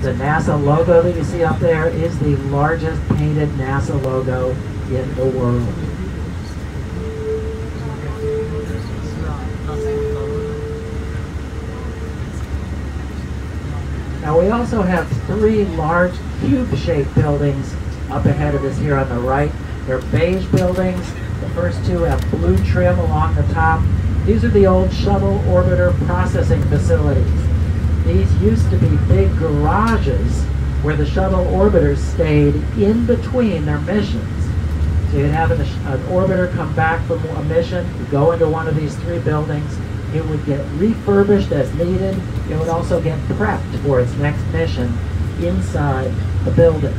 The NASA logo that you see up there is the largest painted NASA logo in the world. Now we also have three large cube-shaped buildings up ahead of us here on the right. They're beige buildings. The first two have blue trim along the top. These are the old shuttle orbiter processing facilities. These used to be big garages where the shuttle orbiters stayed in between their missions. So you'd have an orbiter come back from a mission, go into one of these three buildings. It would get refurbished as needed. It would also get prepped for its next mission inside the building.